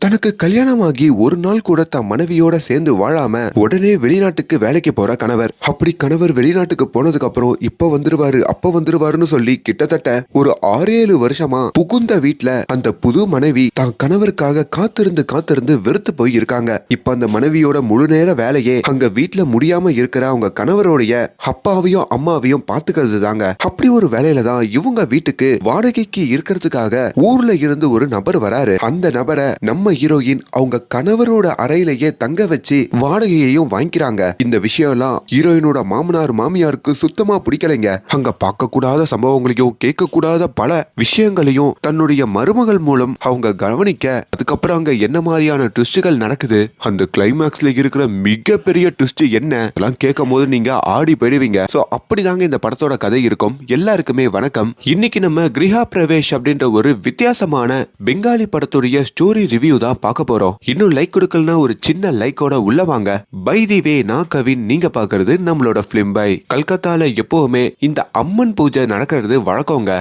தனக்கு கல்யாணமாகி ஒரு நாள் கூட தன் மனைவியோட சேர்ந்து வாழாம உடனே வெளிநாட்டுக்கு வேலைக்கு போற கணவர். அப்படி கணவர் வெளிநாட்டுக்கு போனதுக்கு அப்புறம் இப்ப வந்துருவாரு அப்ப வந்துருவாருன்னு சொல்லி கிட்டத்தட்ட ஒரு 6-7 வருஷமா புகுந்த வீட்டுல அந்த புது மனைவி தான் கணவருக்காக காத்திருந்து வெறுத்து போய் இருக்காங்க. இப்ப அந்த மனைவியோட முழு நேர வேலையே அங்க வீட்டுல முடியாம இருக்கிற அவங்க கணவருடைய அப்பாவையும் அம்மாவையும் பாத்துக்கிறது தாங்க. அப்படி ஒரு வேலையில தான் இவங்க வீட்டுக்கு வாடகைக்கு இருக்கிறதுக்காக ஊர்ல இருந்து ஒரு நபர் வராரு. அந்த நபரை நம்ம ஹீரோயின் அவங்க கணவரோட அறையிலேயே தங்க வச்சு வாடகையையும் வாங்கிக்கிறாங்க. இந்த விஷயம் எல்லாம் ஹீரோயினோட மாமனார் மாமியாருக்கு சுத்தமா பிடிக்கலைங்க. அங்க பார்க்க கூடாத சம்பவங்களையும் கேட்க கூடாத பல விஷயங்களையும் தன்னுடைய மருமகள் மூலம் அவங்க கவனிக்க, அதுக்கப்புறம் அங்க என்ன மாதிரியான ட்விஸ்டுகள் நடக்குது, அந்த கிளைமேக்ஸ்ல இருக்கிற மிகப்பெரிய ட்விஸ்ட் என்ன எல்லாம் கேட்கும் போது நீங்க ஆடி போயிடுவீங்க. சோ அப்படிதாங்க இந்த படத்தோட கதை இருக்கும். எல்லாருக்குமே வணக்கம். இன்னைக்கு நம்ம கிரஹா பிரவேஷ் அப்படின்ற ஒரு வித்தியாசமான பெங்காலி படத்துடைய ஸ்டோரி ரிவ்யூ தான் பார்க்க போறோம். இன்னும் லைக் கொடுக்கலனா ஒரு சின்ன லைக்கோட உள்ள வாங்க. பை தி வே, நான் கவின், நீங்க பாக்குறது நம்மளோட பிலிம் பை. கல்கத்தால எப்பவுமே இந்த அம்மன் பூஜை நடக்கிறது வழக்கங்க.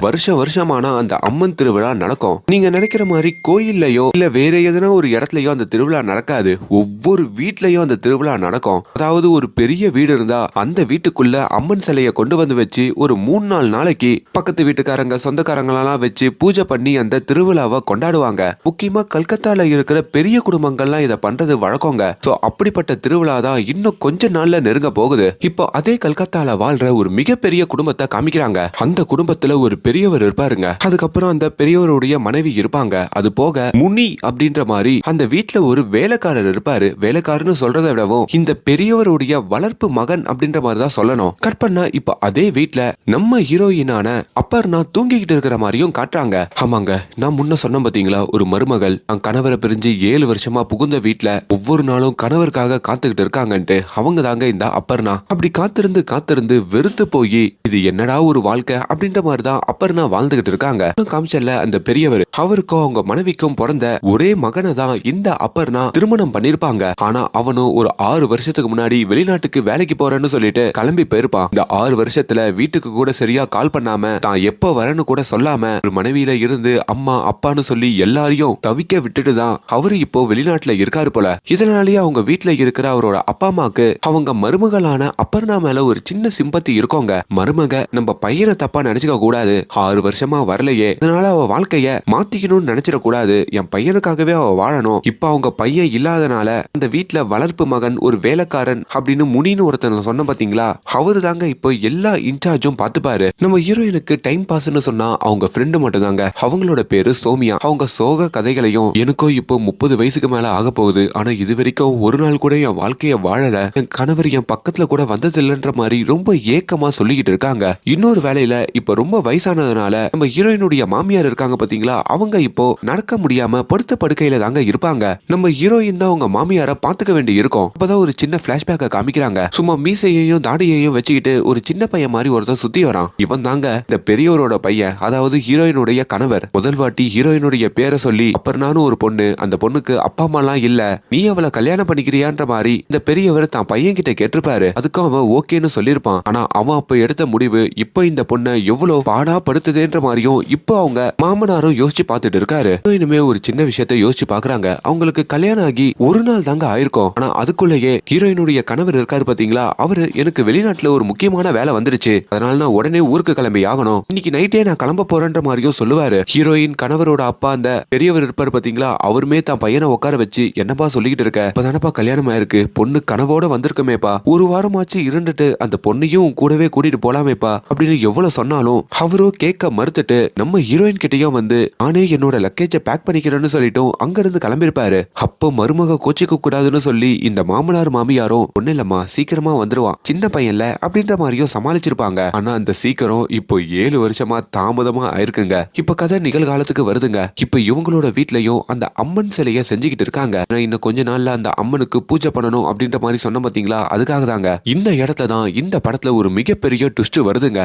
வருஷமான அந்த அம்மன் திருவிழா நடக்கும். நீங்க நினைக்கிற மாதிரி கோயில்லையோ இல்ல வேற எதனா ஒரு இடத்துலயோ அந்த திருவிழா நடக்காது. ஒவ்வொரு வீட்லயும் அந்த திருவிழா நடக்கும். அதாவது ஒரு பெரிய வீடு இருந்தா அந்த வீட்டுக்குள்ள அம்மன் சிலையை கொண்டு வந்து வச்சு ஒரு 3-4 நாளைக்கு பக்கத்து வீட்டுக்காரங்க சொந்தக்காரங்களெல்லாம் வச்சு பூஜை பண்ணி அந்த திருவிழாவை கொண்டாடுவாங்க. முக்கியமா கல்கத்தால இருக்கிற பெரிய குடும்பங்கள்லாம் இதை பண்றது வழக்கங்க. சோ அப்படிப்பட்ட திருவிழா தான் இன்னும் கொஞ்ச நாள்ல நெருங்க போகுது. இப்போ அதே கல்கத்தால வாழ்ற ஒரு மிகப்பெரிய குடும்பத்தை காமிக்கிறாங்க. அந்த குடும்பத்துல ஒரு பெரியவர் இருப்பாருங்க. அதுக்கப்புறம் அந்த பெரியவருடைய மனைவி இருப்பாங்க. அது போக முனி அப்படின்ற மாதிரி அந்த வீட்டுல ஒரு வேலைக்காரர் இருப்பாரு. வேலைக்காரன்னு சொல்றதை விடவும் இந்த பெரியவருடைய வளர்ப்பு மகன் அப்படின்ற மாதிரி தான் சொல்லணும். கற்பனா இப்போ அதே வீட்டுல நம்ம ஹீரோயினான அப்பர்னா தூங்கிக்கிட்டு இருக்கிற மாதிரியும் காட்டுறாங்க. ஆமாங்க, நான் முன்ன சொன்ன பாத்தீங்களா, ஒரு மருமகள் கணவரை பிரிஞ்சு 7 வருஷமா புகுந்த வீட்டுல ஒவ்வொரு நாளும் கணவருக்காக காத்துக்கிட்டு இருக்காங்கன்ட்டு அவங்க தாங்க இந்த அப்பர்னா. அப்படி காத்திருந்து வெறுத்து போய் இது என்னடா ஒரு வாழ்க்கை அப்படின்ற மாதிரிதான் அப்பர்னா வாழ்ந்துகிட்டு இருக்காங்க. காமிச்சல அந்த பெரியவர், அவருக்கும் அவங்க மனைவிக்கும் பிறந்த ஒரே மகனை தான் இந்த அப்பர்னா திருமணம் பண்ணிருப்பாங்க. ஆனா அவனும் ஒரு 6 வருஷத்துக்கு முன்னாடி வெளிநாட்டுக்கு வேலைக்கு போறேன்னு சொல்லிட்டு கிளம்பி போயிருப்பான். இந்த 6 வருஷத்துல வீட்டுக்கு கூட சரியா கால் பண்ணாம, தான் எப்ப வரேன்னு கூட சொல்லாம ஒரு மனைவியில இருந்து அம்மா அப்பான்னு சொல்லி எல்லாரையும் தவிக்க விட்டுட்டு தான் அவரு இப்போ வெளிநாட்டுல இருக்காரு போல. இதனாலேயே அவங்க வீட்டுல இருக்கிற அவரோட அப்பா அம்மாக்கு அவங்க மருமகளான அப்பர்னா மேல ஒரு சின்ன சிம்பத்தி இருக்கோங்க. மருமக நம்ம பையனை தப்பா நினைச்சுக்க கூடாது, 6 வருஷமா வரலையே, அதனால அவ வாழ்க்கைய மாத்திக்கணும்னு நினைச்சிட கூடாது, என் பையனுக்காகவே அவ வாழணும். இப்ப அவங்க பையன் இல்லாதனால அந்த வீட்டுல வளர்ப்பு மகன் ஒரு வேலைக்காரன் அப்படின்னு முனின்னு ஒருத்தன் சொன்ன பாத்தீங்களா, அவரு தாங்க இப்போ எல்லா இன்சார்ஜும் பாத்துப்பாரு. நம்ம ஹீரோயினுக்கு டைம் பாஸ்ன்னு சொன்னா அவங்க ஃப்ரெண்டு மட்டும் தாங்க. அவங்களோட பேரு சோமியா. அவங்க சோக கதைகளையும், எனக்கும் இப்போ 30 வயசுக்கு மேல ஆக போகுது, ஆனா இது வரைக்கும் ஒரு நாள் கூட என் வாழ்க்கைய வாழல, என் கணவர் என் பக்கத்துல கூட வந்ததில்லைன்ற மாதிரி ரொம்ப ஏக்கமா சொல்லிக்கிட்டு இருக்காங்க. இன்னொரு வேலையில இப்ப ரொம்ப வயசானதுனால நம்ம ஹீரோயினுடைய மாமியார் இருக்காங்க பாத்தீங்களா, அவங்க இப்போ நடக்க முடியாம படுத்த படுக்கையில தாங்க இருப்பாங்க. நம்ம ஹீரோயின் தான் அவங்க மாமியார பாத்துக்க வேண்டி இருக்கும். அப்பதான் ஒரு சின்ன பிளாஷ்பேக்க காமிக்கிறாங்க. சும்மா மீசையையும் தாடியையும் வச்சுக்கிட்டு ஒரு சின்ன பையன் மாதிரி ஒருத்தர் சுத்தி வரான். இவன் தாங்க இந்த பெரியவரோட பையன், அதாவது ஹீரோயினுடைய கணவர். முதல் வாட்டி ஹீரோயினுடைய பேரை சொல்லி அப்பர்னான்னு ஒரு பொண்ணு, அந்த பொண்ணுக்கு அப்பா அம்மா எல்லாம் இல்ல, நீ அவளை கல்யாணம் பண்ணிக்கிறியான்ற மாதிரி இந்த பெரியவர் தான் பையன் கிட்ட கேட்டிருப்பாரு. அதுக்கும் அவன் ஓகேன்னு சொல்லிருப்பான். ஆனா அவன் அப்ப எடுத்த முடிவு இப்ப இந்த பொண்ணை எவ்வளவு பாடா படுத்துதுன்ற மாதிரியும் இப்ப அவங்க மாமனாரும் யோசிச்சு பார்த்துட்டு இருக்காரு. இனிமே ஒரு சின்ன விஷயத்த யோசிச்சு பாக்குறாங்க. அவங்களுக்கு கல்யாணம் ஆகி ஒரு நாள் தாங்க ஆயிருக்கும். ஆனா அதுக்குள்ளேயே ஹீரோயினுடைய கணவர் இருக்காரு பாத்தீங்களா, அவரு எனக்கு வெளிநாட்டுல ஒரு முக்கியமான வேலை வந்துருச்சு, அதனால நான் உடனே ஊருக்கு கிளம்பி ஆகணும், இன்னைக்கு நைட்டே நான் கிளம்ப போறேன்ற மாதிரியும் சொல்லுவாரு. ஹீரோயின் கணவரோட அப்பா அந்த பெரியவர் இருப்பாரு பாத்தீங்களா, அவருமே தான் பையனை உட்கார வச்சு என்னப்பா சொல்லிக்கிட்டு இருக்க, இப்பதானப்பா கல்யாணம் ஆயிருக்கு, பொண்ணு கனவோட வந்திருக்கமேப்பா, ஒரு வாரமாச்சு இருந்துட்டு அந்த பொண்ணையும் கூடவே கூட்டிட்டு போலாமேப்பா அப்படின்னு எவ்வளவு சொன்னாலும் அவரோ கேட்க மறுத்துட்டு நம்ம ஹீரோயின் கிட்டயும் வந்து நானே என்னோட லக்கேஜ பேக் பண்ணிக்கிறேன்னு சொல்லிட்டும் அங்க இருந்து கிளம்பிருப்பாரு. அப்போ மருமக கோச்சிக்க கூடாதுன்னு சொல்லி இந்த மாமனார் மாமியாரும் ஒண்ணு இல்லம்மா சீக்கிரமா வந்துருவான், சின்ன பையன்ல அப்படின்ற மாதிரியும் சமாளிச்சிருப்பாங்க. ஆனா அந்த சீக்கிரம் இப்போ 7 வருஷமா தாமதமா ஆயிருக்குங்க. இப்ப கதை நிகழ்காலத்துக்கு வருதுங்க. இப்ப இவங்களோட வீட்லயும் அந்த அம்மன் சிலைய செஞ்சுக்கிட்டு இருக்காங்க. இன்னும் கொஞ்ச நாள்ல அந்த அம்மனுக்கு பூஜை பண்ணணும் அப்படின்ற மாதிரி சொன்ன பாத்தீங்களா, அதுக்காக தாங்க இந்த இடத்துல தான் இந்த படத்துல ஒரு மிகப்பெரிய ட்விஸ்ட் வருதுங்க.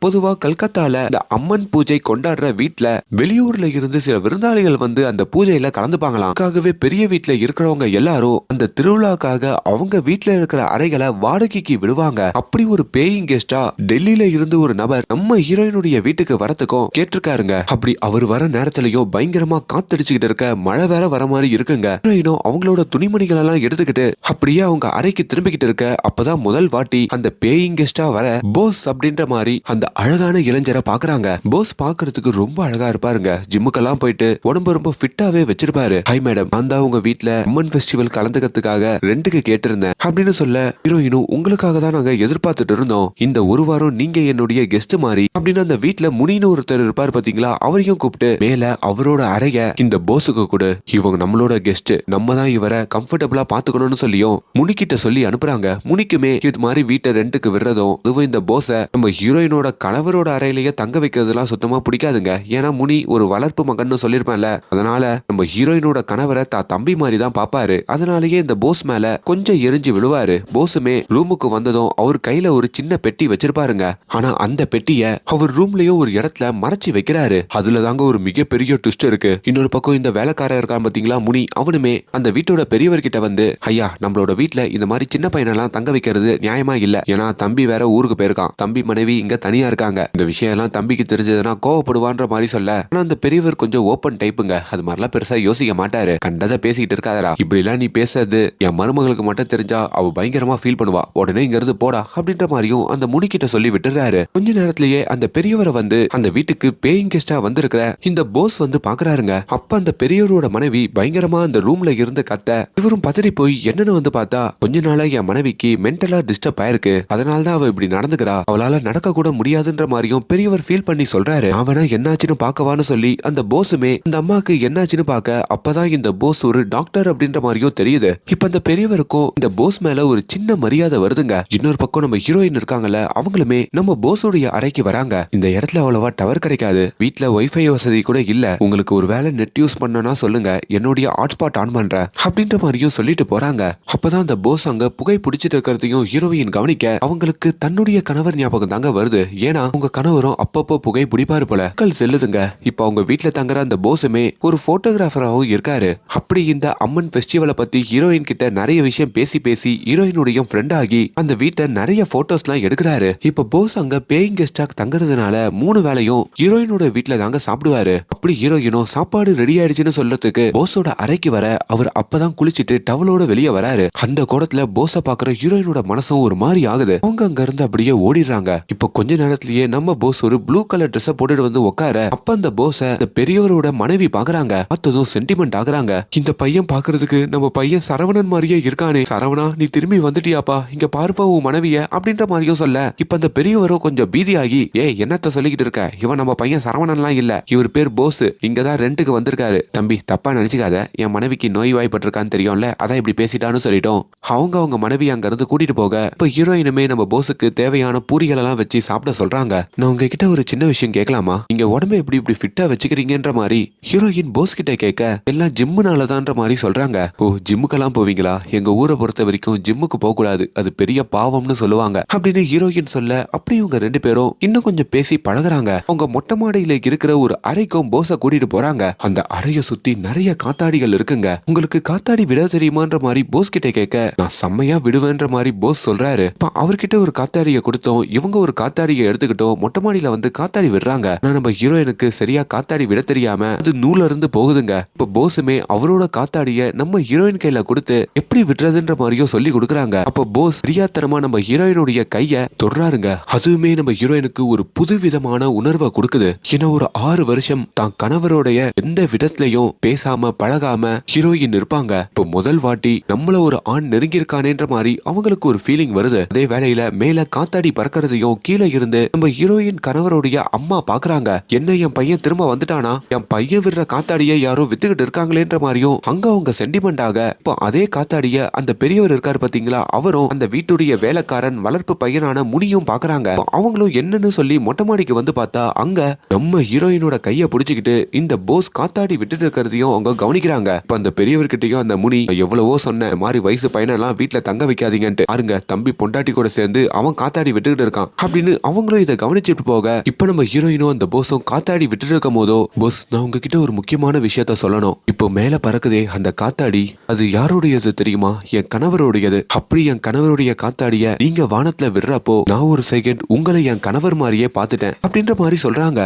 பொதுவா கல்கத்தால இந்த அம்மன் பூஜை கொண்டாடுற வீட்ல வெளியூர்ல இருந்து சில விருந்தாளிகள் வந்து அந்த பூஜையில கலந்துப்பாங்களாம். அதுக்காகவே பெரிய வீட்ல இருக்கிறவங்க எல்லாரும் அந்த திருவிழாக்காக அவங்க வீட்ல இருக்கிற அறைகளை வாடகைக்கு விடுவாங்க. அப்படி ஒரு பேயிங் கெஸ்டா டெல்லியில இருந்து ஒரு நபர் நம்ம ஹீரோயினுடைய வீட்டுக்கு வரத்துக்கும் கேட்டிருக்காருங்க. அப்படி அவர் வர நேரத்திலயும் பயங்கரமா காத்தடிச்சுக்கிட்டு இருக்க மழை வேற வர மாதிரி இருக்குங்க. ஹீரோயினும் அவங்களோட துணிமணிகள் எல்லாம் எடுத்துக்கிட்டு அப்படியே அவங்க அறைக்கு திரும்பிக்கிட்டு இருக்க அப்பதான் முதல் வாட்டி அந்த பேயிங் கெஸ்டா வர போஸ் அப்படின்ற மாதிரி அந்த அழகான இளைஞரை பாக்குறாங்க. போஸ் பாக்குறதுக்கு ரொம்ப அழகா இருப்பாருங்க. ஜிம்முக்கெல்லாம் போயிட்டு உடம்பு ரொம்ப ஃபிட்டாவே வச்சிருப்பாரு. ஹை மேடம், நான் தான் உங்க வீட்ல அம்மன் ஃபெஸ்டிவல் கலந்துக்கிறதுக்காக ரெண்டுக்கு கேட்டிருந்தேன் அப்படின்னு சொல்ல ஹீரோயினும் உங்களுக்காக தான் நாங்க எதிர்பார்த்துட்டு இருந்தோம். இந்த ஒரு வாரம் நீங்க என்னுடைய கெஸ்ட் மாதிரி அப்படின்னு அந்த வீட்ல முனின்னு ஒருத்தர் இருப்பார் பாத்தீங்களா, அவரையும் கூப்பிட்டு மேல அவரோட அறைய இந்த போஸுக்கு கொடு. இவங்க நம்மளோட கெஸ்ட், நம்ம தான் இவரை கம்ஃபர்டபுளா பாத்துக்கணும்னு சொல்லியும் முனிக்கிட்ட சொல்லி அனுப்புறாங்க. முனிக்குமே இது மாதிரி வீட்டை ரெண்டுக்கு விடுறதும் அதுவும் இந்த போஸ நம்ம ஹீரோயினோட கணவரோட அறையிலேயே தங்க வைக்கிறதுலாம் சுத்தமா பிடிக்காதுங்க. ஏன்னா முனி ஒரு வளர்ப்பு மகன்னு சொல்லிருப்பான்ல, அதனால நம்ம ஹீரோயினோட கணவரை தம்பி மாதிரி தான் பாப்பாரு. அதனாலேயே இந்த போஸ் மேல கொஞ்சம் எரிஞ்சு விழுவாரு. போஸுமே ரூமுக்கு வந்ததும் அவர் கையில ஒரு சின்ன பெட்டி வச்சிருப்பாருங்க. ஆனா அந்த பெட்டிய அவர் ரூம்லயும் ஒரு இடத்துல மறைச்சு வைக்கிறாரு. அதுல தாங்க ஒரு மிகப்பெரிய ட்விஸ்ட் இருக்கு. இன்னொரு பக்கம் இந்த வேலைக்காரர் இருக்கான் பாத்தீங்களா முனி, அவனுமே அந்த வீட்டோட பெரியவர்கிட்ட வந்து ஐயா, நம்மளோட வீட்ல இந்த மாதிரி சின்ன பையனெல்லாம் தங்க வைக்கிறது நியாயமா இல்ல. ஏன்னா தம்பி வேற ஊருக்கு போயிருக்கான், தம்பி மனைவி இங்க தனியா இருக்காங்க. இந்த விஷயம் எல்லாம் தம்பிக்கு தெரிஞ்சதுன்னா கோவப்படுவான்ற மாதிரி சொல்ல, ஆனா அந்த பெரியவர் கொஞ்சம் ஓப்பன் டைப்புங்க. அது மாதிரிலாம் பெருசா யோசிக்க மாட்டாரு. கண்டதை பேசிக்கிட்டு இருக்காதடா, இப்படி எல்லாம் நீ பேசுறது என் மருமகளுக்கு மட்டும் தெரிஞ்சா அவ பயங்கரமா ஃபீல் பண்ணுவா, உடனே இங்க இருந்து போடா அப்படின்ற மாதிரியும் அந்த முனிக்கிட்ட சொல்லி விட்டுறாரு. கொஞ்ச நேரத்திலேயே அந்த பெரியவரை வந்து அந்த வீட்டுக்கு பேயிங் கெஸ்டா வந்திருக்கிற இந்த போஸ் வந்து பாக்குறாருங்க. அப்ப அந்த பெரியவரோட மனைவி பயங்கரமா அந்த ரூம்ல இருந்து கத்த இவரும் பதறி போய் என்னன்னு வந்து பார்த்தா, கொஞ்ச நாளா என் மனைவிக்கு மென்டலா டிஸ்டர்ப் ஆயிருக்கு, அதனாலதான் அவ இப்படி நடந்துக்கிறா, அவளால நடக்க கூட முடியாதுன்ற மாதிரியும் பெரியவர் ஃபீல் பண்ணி சொல்றாரு. அவனா என்னாச்சுன்னு பாக்கவான்னு சொல்லி அந்த போஸுமே அந்த அம்மாக்கு என்னாச்சுன்னு பாக்க அப்பதான் இந்த போஸ் ஒரு டாக்டர் அப்படின்ற மாதிரியும் தெரியுது. இப்ப அந்த பெரியவருக்கும் இந்த போஸ் மேல ஒரு சின்ன மரியாதை வருதுங்க. இன்னொரு பக்கம் நம்ம ஹீரோயின் இருக்காங்கல்ல, அவங்களுமே நம்ம போஸோடைய அறைக்கு வராங்க. இந்த இடத்துல அவ்வளவா டவர் கிடைக்காது, வீட்ல வைஃபை வசதி கூட இல்ல, உங்களுக்கு ஒரு வேலை நெட் யூஸ் பண்ணனா சொல்லுங்க, என்னுடைய ஹாட்ஸ்பாட் ஆன் பண்றேன் அப்படின்ற மாதிரியும் சொல்லிட்டு போறாங்க. அப்பதான் அந்த போஸ் அங்க புகை பிடிச்சிட்டு இருக்கிறதையும் ஹீரோயின் கவனிக்க அவங்களுக்கு தன்னுடைய கணவர் ஞாபகம் தாங்க வருது. ஏன்னா உங்க கணவரும் அப்பப்போ புகை பிடிப்பாரு போல. கல் செல்லுதுங்க. இப்ப அவங்க வீட்டுல தங்குற அந்த போஸுமே ஒரு போட்டோகிராஃபராகவும் இருக்காரு. அப்படி இந்த அம்மன் ஃபெஸ்டிவலை பத்தி ஹீரோயின் கிட்ட நிறைய விஷயம் பேசி பேசி ஹீரோயினுடைய ஃப்ரெண்ட் ஆகி அந்த வீட்டை நிறைய போட்டோஸ் எல்லாம் எடுக்கிறாரு. இப்ப போஸ் அங்க பேயிங் கெஸ்டா தங்குறதுனால 3 வேளையும் ஹீரோயினோட வீட்டுல தாங்க சாப்பிடுவாரு. அப்படி ஹீரோயினும் சாப்பாடு ரெடி ஆயிடுச்சுன்னு சொல்றதுக்கு போஸோட அறைக்கு வர அவர் அப்பதான் குளிச்சிட்டு டவலோட வெளியே வராரு. அந்த கோடத்துல போஸ பாக்குற ஹீரோயினோட மனசும் ஒரு மாதிரி ஆகுது. அவங்க அங்க இருந்து அப்படியே ஓடிடுறாங்க. இப்ப கொஞ்ச நேரத்திலேயே நம்ம போஸ் ஒரு ப்ளூ கலர் ட்ரெஸ் போட்டுட்டு வந்து உட்கார அப்ப அந்த போஸ அந்த பெரியவரோட மனைவி பாக்குறாங்க. பார்த்ததும் சென்டிமெண்ட் ஆகுறாங்க. இந்த பையன் பாக்குறதுக்கு நம்ம பையன் சரவணன் மாதிரியே இருக்கானே, சரவணா நீ திரும்பி வந்துட்டியாப்பா, இங்க பார்ப்பா உன் மனைவிய அப்படின்ற மாதிரியும் சொல்ல இப்ப அந்த பெரியவரும் கொஞ்சம் பீதியாகி என்னத்த சொல்லிக்கிட்டு இருக்க, இவன் நம்ம பையன் சரவணன்லாம் இல்ல, இவர் பேர் போஸ், இங்கதான் ரெண்டுக்கு வந்திருக்காரு, தம்பி தப்பா நினைச்சுக்காத, என் மனைவிக்கு நோய் வாய்ப்பட்டிருக்கான்னு தெரியும்ல, அதான் இப்படி பேசிட்டான்னு சொல்லிட்டோம். அவங்க மனைவி அங்க இருந்து கூட்டிட்டு போக இப்ப ஹீரோயினுமே நம்ம போஸுக்கு தேவையான பூரிகள் எல்லாம் வச்சு சாப்பிட சொல்றாங்க. நான் உங்ககிட்ட ஒரு சின்ன விஷயம் கேட்கலாமா, இங்க உடம்பு எப்படி இப்படி ஃபிட்டா வச்சுக்கிறீங்கன்ற மாதிரி ஹீரோயின் போஸ் கிட்ட கேட்க எல்லாம் ஜிம்முனாலதான்ற மாதிரி சொல்றாங்க. ஓ ஜிம்முக்கெல்லாம் போவீங்களா, எங்க ஊரை பொறுத்த வரைக்கும் ஜிம்முக்கு போக கூடாது, அது பெரிய பாவம்னு சொல்லுவாங்க அப்படின்னு ஹீரோயின் சொல்ல அப்படி இவங்க 2 பேரும் இன்னும் கொஞ்சம் பேசி பழகுறாங்க. அவங்க மொட்டை மாடியில இருக்கிற ஒரு அறைக்கும் போஸ கூட்டிட்டு போறாங்க. அந்த அறைய சுத்தி நிறைய காத்தாடிகள் இருக்குங்க. உங்களுக்கு காத்தாடி விட தெரியுமான்ற மாதிரி போஸ் கிட்ட கேட்க நான் செம்மையா விடுவேன்ற மாதிரி போஸ் சொல்றாரு. அவர்கிட்ட ஒரு காத்தாடியை கொடுத்தோம், இவங்க ஒரு காத்தாடியை எடுத்துக்கிட்டோம், மொட்டை மாடியில வந்து காத்தாடி விடுறாங்க. நம்ம ஹீரோயினுக்கு சரியா காத்தாடி விட தெரியாம அது நூல இருந்து போகுதுங்க. இப்ப போஸுமே அவரோட காத்தாடிய நம்ம ஹீரோயின் கையில கொடுத்து எப்படி விடுறதுன்ற மாதிரியும் சொல்லி கொடுக்குறாங்க. அப்ப போஸ் பிரியாத்தனமா நம்ம ஹீரோயினுடைய கைய தொடுறாருங்க. அதுவுமே நம்ம ஹீரோயினுக்கு ஒரு புது விதமான உணர்வை கொடுக்குது. ஏன்னா ஒரு 6 வருஷம் தான் கணவருடைய எந்த விதத்திலையும் பேசாம பழகாம ஹீரோயின் இருப்பாங்க. இப்ப முதல் வாட்டி நம்மள ஒரு ஆண் நெருங்கியிருக்கானேன்ற மாதிரி அவங்களுக்கு ஒரு ஃபீலிங் வருது. அதே வேளையில மேல காத்தாடி பறக்கிறதையும் கீழே இருந்து நம்ம ஹீரோயின் கணவருடைய அம்மா பாக்குறாங்க. என்ன என் பையன் திரும்ப வந்துட்டானா, என் பையன் விடுற காத்தாடியை யாரோ வித்துக்கிட்டு இருக்காங்களேன்ற மாதிரியும் அங்க அவங்க சென்டிமெண்ட் ஆக இப்போ அதே காத்தாடிய அந்த பெரியவர் இருக்காரு பாத்தீங்களா, அவரும் அந்த வீட்டுடைய வேலைக்காரன் வளர்ப்பு பையனான முனியும் பாக்குறாங்க. அவங்களும் என்னன்னு சொல்லி மொட்டை மாடிக்கு வந்து பார்த்தா அங்க நம்ம ஹீரோயினோட கைய பிடிச்சுக்கிட்டு இந்த போஸ் காத்தாடி விட்டுட்டு இருக்கிறதையும் அவங்க கவனிக்கிறாங்க. இப்ப அந்த பெரியவர்கிட்டயும் அந்த முனி எவ்வளவோ சொன்ன மாதிரி வயசு பையனெல்லாம் வீட்டுல தங்க வைக்காதீங்கன்ட்டு, பாருங்க தம்பி பொண்டாட்டி கூட சேர்ந்து அவன் காத்தாடி விட்டுக்கிட்டு இருக்கான் அப்படின்னு அவங்க அவங்களும் இதை கவனிச்சுட்டு போக இப்ப நம்ம ஹீரோயினும் அந்த போஸும் காத்தாடி விட்டுட்டு இருக்கும் போதோ, போஸ் நான் உங்ககிட்ட ஒரு முக்கியமான விஷயத்த சொல்லணும். இப்போ மேல பறக்குதே அந்த காத்தாடி, அது யாருடையது தெரியுமா? என் கணவருடையது. அப்படி என் கணவருடைய காத்தாடிய நீங்க வானத்துல விடுறப்போ நான் ஒரு செகண்ட் உங்களை என் கணவர் மாதிரியே பாத்துட்டேன் அப்படின்ற மாதிரி சொல்றாங்க.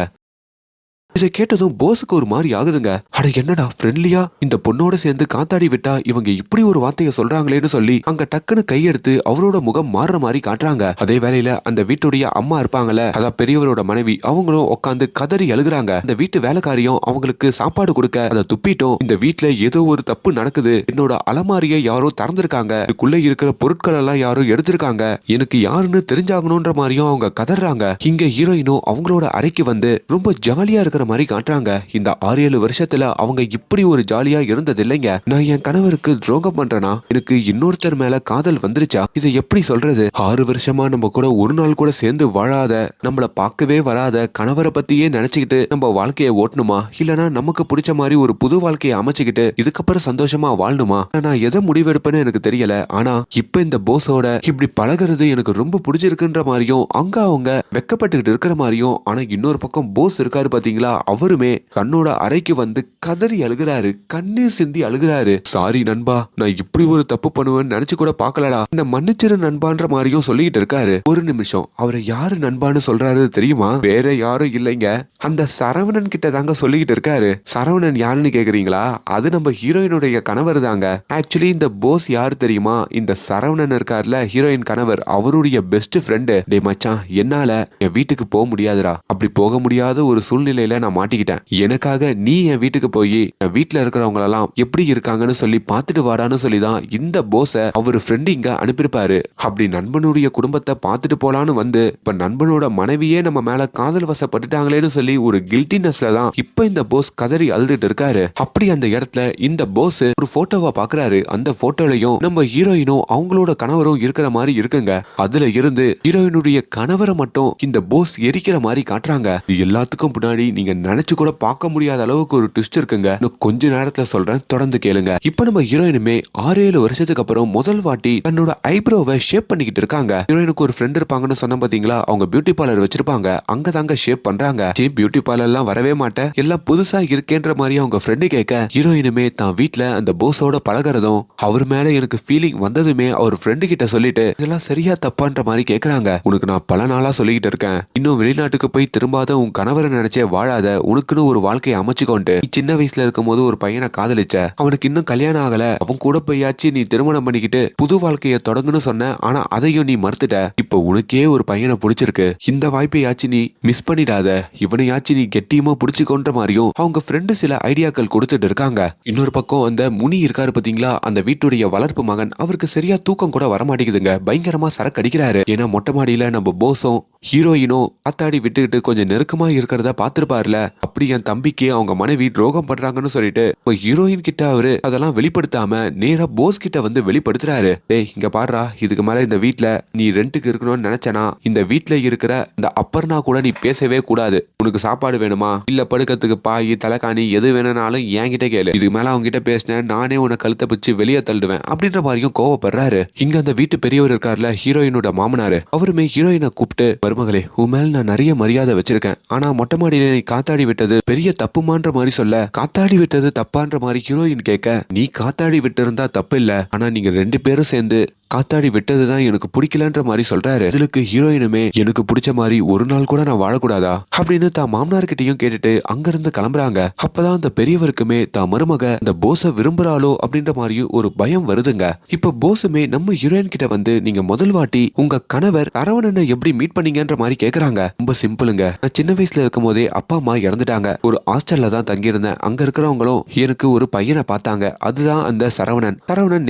இதை கேட்டதும் போஸுக்கு ஒரு மாதிரி ஆகுதுங்க. அட என்னடா ஃப்ரெண்ட்லியா இந்த பொண்ணோட சேர்ந்து காத்தாடி விட்டா இவங்க இப்படி ஒரு வார்த்தையை சொல்றாங்களேன்னு சொல்லி அங்க டக்குன்னு கையெடுத்து அவரோட முகம் மாறுற மாதிரி காட்டுறாங்க. அதே வேளையில அந்த வீட்டுடைய அம்மா இருப்பாங்கல்ல, அதான் பெரியவரோட மனைவி, அவங்களும் உட்காந்து கதறி அழுகுறாங்க. அந்த வீட்டு வேலைக்காரியும் அவங்களுக்கு சாப்பாடு கொடுக்க அதை துப்பிட்டோம், இந்த வீட்டுல ஏதோ ஒரு தப்பு நடக்குது, என்னோட அலமாரியை யாரோ திறந்திருக்காங்க, இதுக்குள்ள இருக்கிற பொருட்கள் எல்லாம் யாரோ எடுத்திருக்காங்க, எனக்கு யாருன்னு தெரிஞ்சாகணும்ன்ற மாதிரியும் அவங்க கதறாங்க. இங்க ஹீரோயினும் அவங்களோட அறைக்கு வந்து ரொம்ப ஜாலியா இருக்கிற மாதிரி காட்டுறாங்க. இந்த 6-7 வருஷத்துல அவங்க இப்படி ஒரு ஜாலியா இருந்தது இல்லைங்க. நான் என் கணவருக்கு துரோகம் பண்றேனா, எனக்கு இன்னொருத்தர் மேல காதல் வந்துருச்சா, இதை எப்படி சொல்றது? 6 வருஷமா நம்ம கூட ஒரு நாள் கூட சேர்ந்து வாழாத, நம்மள பார்க்கவே வராத கணவரை பத்தியே நினைச்சுக்கிட்டு நம்ம வாழ்க்கையை ஓட்டணுமா, இல்லனா நமக்கு பிடிச்ச மாதிரி ஒரு புது வாழ்க்கையை அமைச்சுக்கிட்டு இதுக்கப்புறம் சந்தோஷமா வாழணுமா? நான் எதை முடிவெடுப்பேன்னு எனக்கு தெரியல. ஆனா இப்ப இந்த போஸோட இப்படி பழகிறது எனக்கு ரொம்ப பிடிச்சிருக்குன்ற மாதிரியும் அங்க அவங்க வெக்கப்பட்டுக்கிட்டு இருக்கிற மாதிரியும், ஆனா இன்னொரு பக்கம் போஸ் இருக்காரு பாத்தீங்களா, அவருமே தன்னோட அறைக்கு வந்து கதறி அழுகிறாரு, கண்ணீர் சிந்தி அழுகிறாரு. சாரி நண்பா, நான் இப்படி ஒரு தப்பு பண்ணுவேன்னு நினைச்சு கூட பாக்கலடா, என்ன மன்னிச்சிரு நண்பான்ற மாதிரியும் சொல்லிட்டு இருக்காரு. ஒரு நிமிஷம், அவரை யாரு நண்பான்னு சொல்றாரு தெரியுமா? வேற யாரும் இல்லைங்க, அந்த சரவணன் கிட்ட தாங்க சொல்லிக்கிட்டு இருக்காரு. சரவணன் யாருன்னு கேக்குறீங்களா? அது நம்ம ஹீரோயினுடைய கணவர் தாங்க. ஆக்சுவலி இந்த போஸ் யாரு தெரியுமா? இந்த சரவணன் இருக்காருல, ஹீரோயின் கணவர், அவருடைய பெஸ்ட் ஃப்ரெண்டு. டே மச்சான், என்னால என் வீட்டுக்கு போக முடியாதுடா, அப்படி போக முடியாத ஒரு சூழ்நிலையில நான் மாட்டிக்கிட்டேன், எனக்காக நீ என் வீட்டுக்கு போய் என் வீட்டுல இருக்கிறவங்க எல்லாம் எப்படி இருக்காங்கன்னு சொல்லி பாத்துட்டு வாடான்னு சொல்லிதான் இந்த போஸ அவர் ஃப்ரெண்டு இங்க அனுப்பியிருப்பாரு. அப்படி நண்பனுடைய குடும்பத்தை பாத்துட்டு போலான்னு வந்து இப்ப நண்பனோட மனைவியே நம்ம மேல காதல் வசப்பட்டுட்டாங்களேன்னு சொல்லி ஒரு கில்ட்டினஸ்ல தான் இப்ப இந்த போஸ் கதறி அழுதுட்டு இருக்காரு. அப்படி அந்த இடத்துல இந்த போஸ் ஒரு போட்டோவா பாக்குறாரு. அந்த போட்டோலையும் நம்ம ஹீரோயினும் அவங்களோட கணவரும் இருக்கிற மாதிரி இருக்குங்க. அதுல இருந்து ஹீரோயினுடைய கணவரை மட்டும் இந்த போஸ் எரிக்கிற மாதிரி காட்டுறாங்க. இது எல்லாத்துக்கும் முன்னாடி நீங்க நினைச்சு கூட பார்க்க முடியாத அளவுக்கு ஒரு ட்விஸ்ட் இருக்குங்க. கொஞ்ச நேரத்துல சொல்றேன், தொடர்ந்து கேளுங்க. இப்ப நம்ம ஹீரோயினுமே 6-7 வருஷத்துக்கு அப்புறம் முதல் வாட்டி தன்னோட ஐப்ரோவை ஷேப் பண்ணிக்கிட்டு இருக்காங்க. ஹீரோயினுக்கு ஒரு ஃப்ரெண்ட் இருப்பாங்கன்னு சொன்ன பாத்தீங்களா, அவங்க பியூட்டி பார்லர் வச்சிருப்பாங்க, அங்க தாங்க ஷேப் பண்றாங்க. பியூட்டி பார்லர் எல்லாம் வரவே மாட்டேன், எல்லாம் புதுசா இருக்கேன்ற மாதிரி அவங்க ஃப்ரெண்டு கேட்க, ஹீரோயினுமே தான் வீட்டுல அந்த போஸோட பழகிறதும் அவர் மேல எனக்கு ஃபீலிங் வந்ததுமே அவர் ஃப்ரெண்டு கிட்ட சொல்லிட்டு இதெல்லாம் சரியா தப்பான்ற மாதிரி கேக்குறாங்க. உனக்கு நான் பல நாளா சொல்லிக்கிட்டு இருக்கேன், இன்னும் வெளிநாட்டுக்கு போய் திரும்பாத உன் கணவரை நினைச்சே வாழாத, உனக்குன்னு ஒரு வாழ்க்கையை அமைச்சுக்கொண்டு சின்ன வயசுல இருக்கும் போது ஒரு பையனை காதலிச்ச, அவனுக்கு இன்னும் கல்யாணம் ஆகல, அவன் கூட போயாச்சு நீ திருமணம் பண்ணிக்கிட்டு புது வாழ்க்கையை தொடங்குன்னு சொன்ன, ஆனா அதையும் நீ மறுத்துட்ட. இப்ப உனக்கே ஒரு பையனை பிடிச்சிருக்கு, இந்த வாய்ப்பையாச்சு நீ மிஸ் பண்ணிடாத, இவனையாச்சு நீ கெட்டியமா பிடிச்சுக்கொன்ற மாதிரியும் அவங்க ஃப்ரெண்டு சில ஐடியாக்கள் கொடுத்துட்டு இருக்காங்க. இன்னொரு பக்கம் அந்த முனி இருக்காரு பாத்தீங்களா, அந்த வீட்டுடைய வளர்ப்பு மகன், அவருக்கு சரியா தூக்கம் கூட வரமாட்டேங்குதுங்க, பயங்கரமா சரக்கு அடிக்கிறாரு. ஏன்னா மொட்டை மாடியில நம்ம போஸும் ஹீரோயினும் காத்தாடி விட்டுக்கிட்டு கொஞ்சம் நெருக்கமா இருக்கிறத பாத்துருப்பாருல. அப்படி என் தம்பிக்கு அவங்க மனைவி துரோகம் பண்றாங்கன்னு சொல்லிட்டு ஹீரோயின் கிட்ட அவரு அதெல்லாம் வெளிப்படுத்தாம நேரா போஸ் கிட்ட வந்து வெளிப்படுத்துறாரு. டேய் இங்க பாடுறா, இதுக்கு மேல இந்த வீட்டுல நீ ரெண்டுக்கு இருக்கணும்னு நினைச்சனா இந்த வீட்டுல இருக்கிற இந்த அப்பர்னா கூட நீ பேசவே கூடாது. உனக்கு சாப்பாடு வேணுமா, இல்ல படுக்கிறதுக்கு பாய் தலைக்காணி எது வேணும்னாலும் என்கிட்ட கேளு, இதுக்கு மேல அவங்க கிட்ட பேசினேன் நானே உன்னை கழுத்தை பிச்சு வெளியே தள்ளுவேன் அப்படின்ற மாதிரியும் கோவப்படுறாரு. இங்க அந்த வீட்டு பெரியவர் இருக்காருல, ஹீரோயினோட மாமனாரு, அவருமே ஹீரோயினை கூப்பிட்டு, மருமகளே உன் மேல நான் நிறைய மரியாதை வச்சிருக்கேன், ஆனா மொட்டை மாடியில நீ காத்தாடி விட்டது பெரிய தப்புமான்ற மாதிரி சொல்ல, காத்தாடி விட்டது தப்பான்ற மாதிரி ஹீரோயின் கேட்க, நீ காத்தாடி விட்டு இருந்தா தப்பு இல்ல, ஆனா நீங்க 2 பேரும் சேர்ந்து காத்தாடி விட்டதுதான் எனக்கு பிடிக்கலன்ற மாதிரி சொல்றாரு. இதுக்கு ஹீரோயினுமே எனக்கு பிடிச்ச மாதிரி ஒரு நாள் கூட நான் வாழக்கூடாதா அப்படின்னு தான் மாமனார்கிட்டையும் கேட்டுட்டு அங்கிருந்து கிளம்புறாங்க. அப்பதான் அந்த பெரியவருக்குமே தான் மருமக இந்த போஸ விரும்புறாளோ அப்படின்ற மாதிரி ஒரு பயம் வருதுங்க. இப்ப போஸுமே நம்ம ஹீரோயின் கிட்ட வந்து, நீங்க முதல் வாட்டி உங்க கணவர் சரவணனை எப்படி மீட் பண்ணீங்கன்ற மாதிரி கேக்குறாங்க. ரொம்ப சிம்பிளுங்க, நான் சின்ன வயசுல இருக்கும் போதே அப்பா அம்மா இறந்துட்டாங்க, ஒரு ஹாஸ்டல்ல தான் தங்கியிருந்தேன், அங்க இருக்கிறவங்களும் எனக்கு ஒரு பையனை பார்த்தாங்க, அதுதான் அந்த சரவணன்.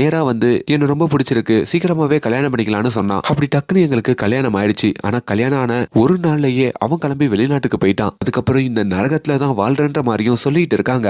நேரா வந்து என்ன ரொம்ப பிடிச்சிருக்கு, சீக்கிரமாவே கல்யாணம் பண்ணிக்கலாம்னு சொன்னான். அப்படி டக்குன்னு எங்களுக்கு கல்யாணம் ஆயிடுச்சு. ஆனா கல்யாணம் ஆன ஒரு நாள்லயே அவன் கிளம்பி வெளிநாட்டுக்கு போயிட்டான். அதுக்கப்புறம் இந்த நரகத்துல தான் வாழ்றன்ற மாதிரியும் சொல்லிட்டு இருக்காங்க.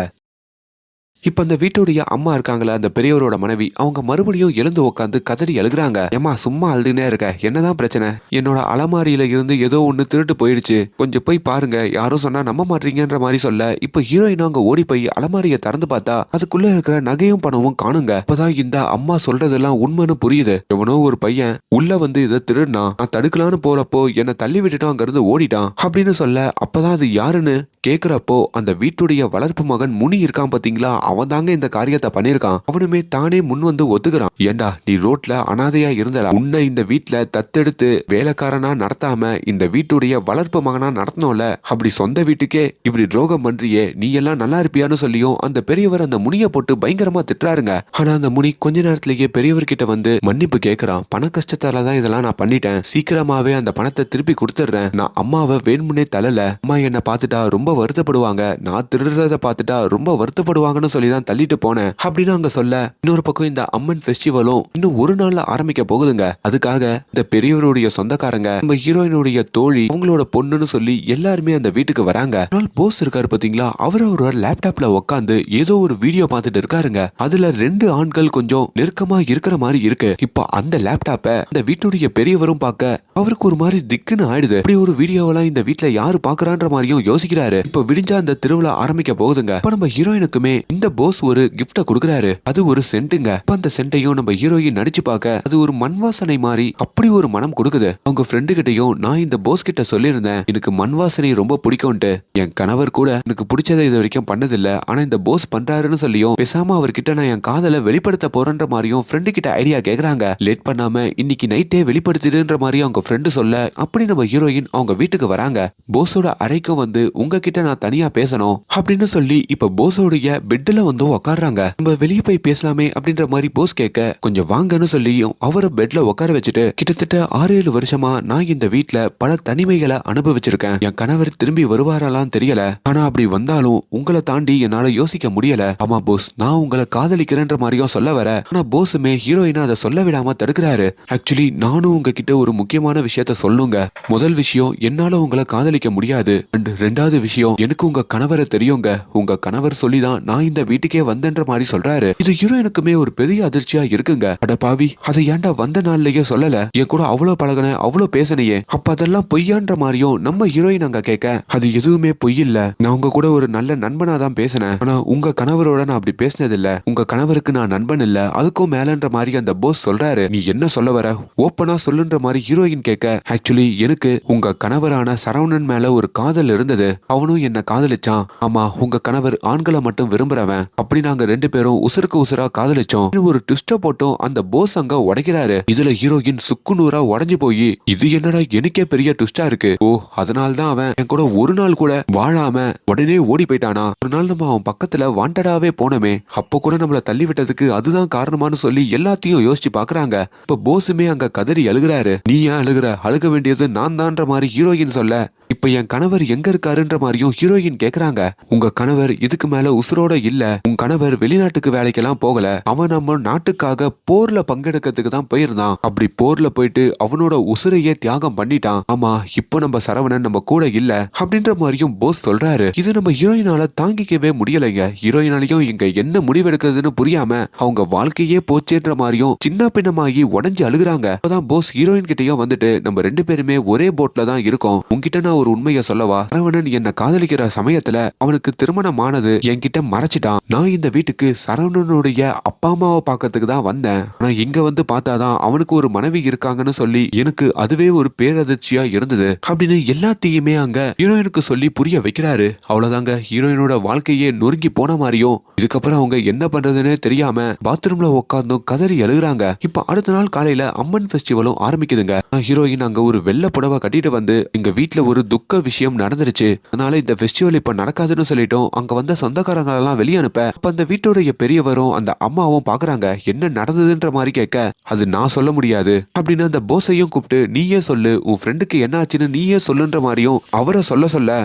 இப்ப அந்த வீட்டுடைய அம்மா இருக்காங்களா, அந்த பெரியவரோட மனைவி, அவங்க மறுபடியும் எழுந்து உட்காந்து கதறி அழுகுறாங்க. ஏமா சும்மா அழுதுனே இருக்க, என்னதான் பிரச்சனை? என்னோட அலமாரியில இருந்து ஏதோ ஒண்ணு திருட்டு போயிடுச்சு, கொஞ்சம் போய் பாருங்க, யாரும் சொன்னா நம்ப மாட்டீங்கன்ற மாதிரி சொல்ல, இப்ப ஹீரோயின் அங்க ஓடி போய் அலமாரியை திறந்து பார்த்தா அதுக்குள்ள இருக்கிற நகையும் பணமும் காணுங்க. அப்பதான் இந்த அம்மா சொல்றதெல்லாம் உண்மைன்னு புரியுது. எவனோ ஒரு பையன் உள்ள வந்து இதை திருடினா, நான் தடுக்கலான்னு போறப்போ என்ன தள்ளி விட்டுட்டு அங்க இருந்து ஓடிட்டான் அப்படின்னு சொல்ல, அப்பதான் அது யாருன்னு கேக்குறப்போ அந்த வீட்டுடைய வளர்ப்பு மகன் முனி இருக்கான் பாத்தீங்களா, அவன் தாங்க இந்த காரியத்தை பண்ணிருக்கான். அவனுமே தானே முன் வந்து ஒத்துக்கிறான். ஏண்டா நீ ரோட்ல அனாதையா இருந்தடா, உன்னை இந்த வீட்டுல தத்தெடுத்து வேலைக்காரனா நடத்தாம இந்த வீட்டுடைய வளர்ப்பு மகனா நடத்தணும்ல, அப்படி சொந்த வீட்டுக்கே இப்படி துரோகம் பண்றியே, நீ எல்லாம் நல்லா இருப்பியான்னு சொல்லியும் அந்த பெரியவர் அந்த முனிய போட்டு பயங்கரமா திட்டுறாருங்க. ஆனா அந்த முனி கொஞ்ச நேரத்திலேயே பெரியவர்கிட்ட வந்து மன்னிப்பு கேட்கிறான். பண கஷ்டத்தாலதான் இதெல்லாம் நான் பண்ணிட்டேன், சீக்கிரமாவே அந்த பணத்தை திருப்பி கொடுத்துடுறேன், நான் அம்மாவை வேணுமுன்னே தள்ளல, அம்மா என்ன பார்த்துட்டா ரொம்ப வருத்தப்படுவாங்க, நான் திருடுறத பார்த்துட்டா ரொம்ப வருத்தப்படுவாங்கன்னு சொல்லிதான் தள்ளிட்டு போனேன் அப்படின்னு அங்க சொல்ல, இன்னொரு பக்கம் இந்த அம்மன் ஃபெஸ்டிவலும் இன்னும் ஒரு நாள்ல ஆரம்பிக்க போகுதுங்க. அதுக்காக இந்த பெரியவருடைய சொந்தக்காரங்க, நம்ம ஹீரோயினுடைய தோழி, அவங்களோட பொண்ணுன்னு சொல்லி எல்லாருமே அந்த வீட்டுக்கு வராங்க. போஸ் இருக்காரு பாத்தீங்களா, அவர் ஒரு லேப்டாப்ல உட்காந்து ஏதோ ஒரு வீடியோ பார்த்துட்டு இருக்காருங்க. அதுல 2 ஆண்கள் கொஞ்சம் நெருக்கமா இருக்கிற மாதிரி இருக்கு. இப்போ அந்த லேப்டாப்ப இந்த வீட்டுடைய பெரியவரும் பார்க்க அவருக்கு ஒரு மாதிரி திக்குன்னு ஆயிடுது. அப்படி ஒரு வீடியோவெல்லாம் இந்த வீட்டுல யாரு பாக்குறான்ற மாதிரியும் யோசிக்கிறாரு. இப்ப விடிஞ்சா அந்த திருவிழா ஆரம்பிக்க போகுதுங்க. இப்ப நம்ம ஹீரோயினுக்குமே இந்த போஸ் ஒரு கிஃப்ட கொடுக்கறாரு. அது ஒரு சென்ட்டுங்க. இப்ப அந்த சென்ட்டையும் நம்ம ஹீரோயின் நடிச்சு பார்க்க அது ஒரு மண் வாசனை மாதிரி அப்படி ஒரு மனம் கொடுக்குது. அவங்க ஃப்ரெண்டு கிட்டயும் நான் இந்த போஸ் கிட்ட சொல்லியிருந்தேன், எனக்கு மண் வாசனை ரொம்ப பிடிக்கும்ட்டு. என் கணவர் கூட எனக்கு பிடிச்சதை இது வரைக்கும் பண்ணதில்ல, ஆனா இந்த போஸ் பண்றாருன்னு சொல்லியும் பேசாம அவர்கிட்ட நான் என் காதலை வெளிப்படுத்த போறேன்ற மாதிரியும் ஃப்ரெண்டு கிட்ட ஐடியா கேக்குறாங்க. லேட் பண்ணாம இன்னைக்கு நைட்டே வெளிப்படுத்திடுன்ற மாதிரி அவங்க ஃப்ரெண்டு சொல்ல, அப்படி நம்ம ஹீரோயின் அவங்க வீட்டுக்கு வராங்க. போஸோட அறைக்கும் வந்து உங்ககிட்ட நான் தனியா பேசணும் அப்படின்னு சொல்லி இப்ப போஸோடைய பெட்ல வந்து உட்காடுறாங்க. நம்ம வெளியே போய் பேசலாமே அப்படின்ற மாதிரி போஸ் கேட்க, கொஞ்சம் வாங்கன்னு சொல்லியும் அவரை பெட்ல உட்கார வச்சுட்டு, கிட்டத்தட்ட 6-7 வருஷமா நான் இந்த வீட்டுல பல தனிமைகளை அனுபவிச்சிருக்கேன், என் கணவர் திரும்பி வருவாரெல்லாம் தெரியல, ஆனா அப்படி வந்தாலும் உங்களை தாண்டி என்னால யோசிக்க முடியல. ஆமா போஸ், நான் உங்களை காதலிக்கிறேன்ற மாதிரியும் சொல்ல வர, ஆனா போஸுமே ஹீரோயினா அதை சொல்ல விடாம தடுக்கிறாரு. ஆக்சுவலி நானும் உங்ககிட்ட ஒரு முக்கியமான விஷயத்த சொல்லுங்க. முதல் விஷயம், என்னால உங்களை காதலிக்க முடியாது. அண்ட் 2வது விஷயம், எனக்கு உங்க கணவரை தெரியுங்க, உங்க கணவர் சொல்லிதான் நான் இந்த வீட்டுக்கே வந்தேன்ற மாதிரி சொல்றாரு. இது ஹீரோயினுக்குமே ஒரு பெரிய அதிர்ச்சியா இருக்குங்க. அட பாவி, அதை ஏன்டா வந்த நாள்லயே சொல்லல, என் கூட அவ்வளவு பழகன அவ்வளவு பேசனையே, அப்ப அதெல்லாம் பொய்யான்ற மாதிரியும் நம்ம ஹீரோயின் அங்க கேட்க, அது எதுவுமே பொய் இல்ல, நான் உங்க கூட ஒரு நல்ல நண்பனா தான் பேசினேன், ஆனா உங்க கணவரோட நான் அப்படி பேசினது இல்ல, உங்க கணவருக்கு நான் நண்பன் இல்ல, அதுக்கும் மேலன்ற மாதிரி அந்த போஸ் சொல்றாரு. நீ என்ன சொல்ல வர, ஓப்பனா சொல்லுன்ற மாதிரி ஹீரோயின் கேட்க, ஆக்சுவலி எனக்கு உங்க கணவரான சரவணன் மேல ஒரு காதல் இருந்தது, அவனும் என்ன காதலிச்சான், ஆமா உங்க கணவர் ஆண்களை மட்டும் விரும்புறவன், அப்படி நாங்க 2 பேரும் உசுருக்கு உசுரா காதலிச்சோம். ஒரு ட்விஸ்ட போட்டும் அந்த போஸ் அங்க உடைக்கிறாரு. இதுல ஹீரோயின் சுக்குநூறா உடஞ்சு போய், இது என்னடா எனக்கே பெரிய ட்விஸ்டா இருக்கு, ஓ அதனால்தான் அவன் என் கூட ஒரு நாள் கூட வாழாம உடனே ஓடி போயிட்டானா, ஒரு நாள் நம்ம அவன் பக்கத்துல வாண்டடாவே போனோமே, அப்போ கூட நம்மள தள்ளி விட்டதுக்கு அதுதான் காரணமானு சொல்லி எல்லாத்தையும் யோசிச்சு பாக்குறாங்க. இப்ப போஸுமே அங்க கதறி அழுகுறாரு. நீ ஏன் அழுகுற, அழுக வேண்டியது நான் தான்ற மாதிரி ஹீரோயின் சொல்ல, இப்ப என் கணவர் எங்க இருக்காருன்ற மாதிரியும் ஹீரோயின் கேக்குறாங்க. உங்க கணவர் இதுக்கு மேல உசுரோட இல்ல, உங்க கணவர் வெளிநாட்டுக்கு வேலைக்கெல்லாம் போகல, அவன் நம்ம நாட்டுக்காக போர்ல பங்கெடுக்கிறதுக்கு தான் போயிருந்தான், அப்படி போர்ல போயிட்டு அவனோட உசுரையே தியாகம் பண்ணிட்டான், ஆமா இப்போ நம்ம சரவணன் நம்ம கூட இல்ல அப்படின்ற மாதிரியும் போஸ் சொல்றாரு. இது நம்ம ஹீரோயினால தாங்கிக்கவே முடியலைங்க. ஹீரோயினாலையும் இங்க என்ன முடிவெடுக்கிறதுன்னு புரியாம அவங்க வாழ்க்கையே போச்சேன்ற மாதிரியும் சின்ன பின்னமாகி உடஞ்சு அழுகுறாங்க. அப்பதான் போஸ் ஹீரோயின் கிட்டயும் வந்துட்டு, நம்ம 2 பேருமே ஒரே போட்ல தான் இருக்கோம், உங்ககிட்ட நான் ஒரு உண்மையை சொல்லவா, சரவணன் என்ன காதலிக்கிற சமயத்துல அவனுக்கு திருமணம் ஆனது என்கிட்ட மறைச்சிட்டான், நான் இந்த வீட்டுக்கு சரவணனுடைய அப்பா அம்மாவை பார்க்கறதுக்கு தான் வந்தேன், ஆனா இங்க வந்து பார்த்தாதான் அவனுக்கு ஒரு மனைவி இருக்காங்கன்னு சொல்லி எனக்கு அதுவே ஒரு பேரதிர்ச்சியா இருந்தது அப்படின்னு எல்லாத்தையுமே அங்க ஹீரோயினுக்கு சொல்லி புரிய வைக்கிறாரு. அவ்வளவுதாங்க, ஹீரோயினோட வாழ்க்கையே நொறுங்கி போன மாதிரியும், இதுக்கப்புறம் அவங்க என்ன பண்றதுன்னே தெரியாம பாத்ரூம்ல உட்கார்ந்தும் கதறி எழுதுறாங்க. இப்ப அடுத்த நாள் காலையில அம்மன் ஃபெஸ்டிவலும் ஆரம்பிக்குதுங்க. ஹீரோயின் அங்க ஒரு வெள்ளை புடவை கட்டிட்டு வந்து, எங்க வீட்டுல ஒரு துக்க விஷயம் நடந்துருச்சு, அதனால இந்த ஃபெஸ்டிவல் இப்ப நடக்காதுன்னு சொல்லிட்டோம், அங்க வந்த சொந்தக்காரங்க எல்லாம் வெளியே அனுப்ப, அப்ப அந்த வீட்டுடைய பெரியவரும் அந்த அம்மாவும் பாக்குறாங்க. என்ன நடந்ததுன்ற மாதிரி கேட்க, அது நான் சொல்ல முடியாது அப்படின்னு அந்த போஸையும் கூப்பிட்டு, நீயே சொல்லு, உன் ஃப்ரெண்டுக்கு என்ன ஆச்சுன்னு நீயே சொல்லுன்ற மாதிரியும் அவரை சொல்ல,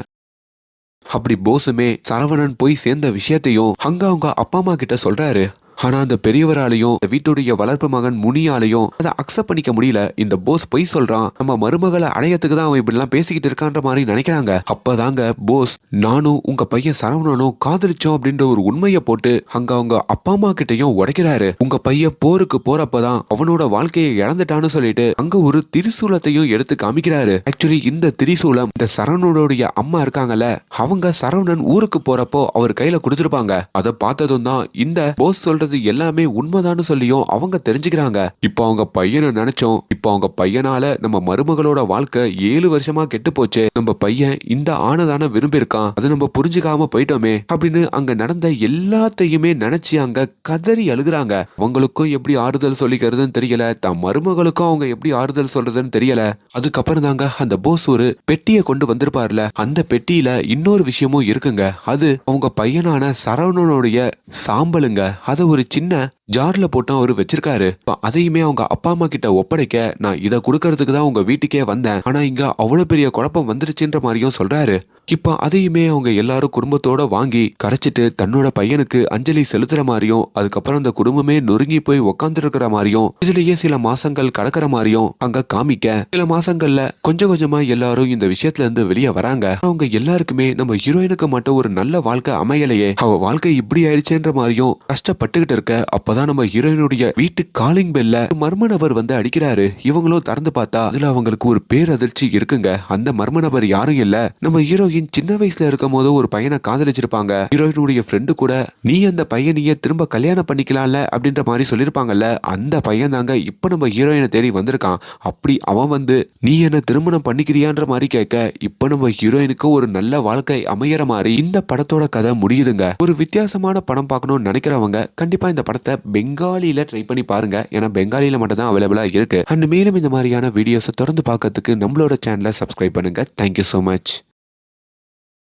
அப்படி போஸுமே சரவணன் போய் சேர்ந்த விஷயத்தையும் அங்க அவங்க அப்பா அம்மா கிட்ட சொல்றாரு. ஆனா அந்த பெரியவராலையும் இந்த வீட்டுடைய வளர்ப்பு மகன் முனியாலையும் அதை அக்செப்ட் பண்ணிக்க முடியல. இந்த போஸ் பொய் சொல்றான், நம்ம மருமகளை அடையத்துக்கு தான் அவன் இப்படி எல்லாம் பேசிக்கிட்டு இருக்கான்ற மாதிரி நினைக்கிறாங்க. அப்பதாங்க போஸ் நானும் உங்க பையன் சரவணனும் காதலிச்சோம் அப்படின்ற ஒரு உண்மையை போட்டு அங்க அவங்க அப்பா அம்மா கிட்டையும் உடைக்கிறாரு. உங்க பையன் போருக்கு போறப்பதான் அவனோட வாழ்க்கையை இழந்துட்டான்னு சொல்லிட்டு அங்க ஒரு திரிசூலத்தையும் எடுத்து காமிக்கிறாரு. ஆக்சுவலி இந்த திரிசூலம் இந்த சரவணனுடைய அம்மா இருக்காங்கல்ல, அவங்க சரவணன் ஊருக்கு போறப்போ அவர் கையில கொடுத்திருப்பாங்க. அதை பார்த்ததும் தான் இந்த போஸ் சொல்றது எல்லாமே உண்மைதான்னு சொல்லியும் அவங்க தெரிஞ்சுக்கிறாங்க. இப்போ அவங்க பையனை நினைச்சோம், இப்போ அவங்க பையனால நம்ம மருமகளோட வாழ்க்கை 7 வருஷமா கெட்டு போச்சு, நம்ம பையன் இந்த ஆனதான விரும்பி இருக்கான், அதை நம்ம புரிஞ்சுக்காம போயிட்டோமே அப்படின்னு அங்க நடந்த எல்லாத்தையுமே நினைச்சு அங்க கதறி அழுகுறாங்க. அவங்களுக்கும் எப்படி ஆறுதல் சொல்லிக்கிறதுன்னு தெரியல, தம் மருமகளுக்கும் அவங்க எப்படி ஆறுதல் சொல்றதுன்னு தெரியல. அதுக்கப்புறம் தாங்க அந்த போஸ் ஒரு பெட்டியை கொண்டு வந்திருப்பார்ல, அந்த பெட்டியில இன்னொரு விஷயமும் இருக்குங்க. அது அவங்க பையனான சரவணனுடைய சாம்பலுங்க. அதை ஒரு சின்ன ஜார்ல போட்டு அவரு வச்சிருக்காரு. அதையுமே அவங்க அப்பா அம்மா கிட்ட ஒப்படைக்க நான் இதை கொடுக்கறதுக்கு தான் உங்க வீட்டுக்கே வந்தேன், ஆனா இங்க அவ்வளவு பெரிய குழப்பம் வந்துருச்சுன்ற மாதிரியும் சொல்றாரு. இப்ப அதையுமே அவங்க எல்லாரும் குடும்பத்தோட வாங்கி கரைச்சிட்டு தன்னோட பையனுக்கு அஞ்சலி செலுத்துற மாதிரியும், அதுக்கப்புறம் அந்த குடும்பமே நொறுங்கி போய் உக்காந்து இருக்கிற மாதிரியும், இதுலயே சில மாசங்கள் கடக்கிற மாதிரியும் அங்க காமிக்க, சில மாசங்கள்ல கொஞ்சம் கொஞ்சமா எல்லாரும் இந்த விஷயத்துல இருந்து வெளியே வராங்க. அவங்க எல்லாருக்குமே நம்ம ஹீரோயினுக்கு மட்டும் ஒரு நல்ல வாழ்க்கை அமையலையே, அவ வாழ்க்கை இப்படி ஆயிடுச்சுன்ற மாதிரியும் கஷ்டப்பட்டுக்கிட்டு இருக்க. அப்பதான் நம்ம ஹீரோயினுடைய வீட்டு காலிங் பெல்ல மர்ம நபர் வந்து அடிக்கிறாரு. இவங்களும் திறந்து பார்த்தா அதுல அவங்களுக்கு ஒரு பேரதிர்ச்சி இருக்குங்க. அந்த மர்ம நபர் யாரும் இல்ல, நம்ம ஹீரோயின் சின்ன வயசுல இருக்கும் போது ஒரு பையனை காதலிச்சிருப்பாங்க. ஹீரோயினுடைய ஃப்ரெண்டு கூட நீ அந்த பையனையே திரும்ப கல்யாணம் பண்ணிக்கலாம்ல அப்படின்ற மாதிரி சொல்லிருப்பாங்கல்ல, அந்த பையன் தாங்க இப்ப நம்ம ஹீரோயினை தேடி வந்திருக்கான். அப்படி அவன் வந்து நீ என்ன திருமணம் பண்ணிக்கிறியான்ற மாதிரி கேட்க, இப்ப நம்ம ஹீரோயினுக்கு ஒரு நல்ல வாழ்க்கை அமையற மாதிரி இந்த படத்தோட கதை முடியுதுங்க. ஒரு வித்தியாசமான படம் பார்க்கணும்னு நினைக்கிறவங்க கண்டிப்பா இந்த படத்தை பெங்காலியில ட்ரை பண்ணி பாருங்க. ஏன்னா பெங்காலியில மட்டும் தான் அவைலபிளா இருக்கு. அண்ட் மேலும் இந்த மாதிரியான வீடியோஸை தொடர்ந்து பார்க்கறதுக்கு நம்மளோட சேனலை சப்ஸ்கிரைப் பண்ணுங்க. Thank you so much.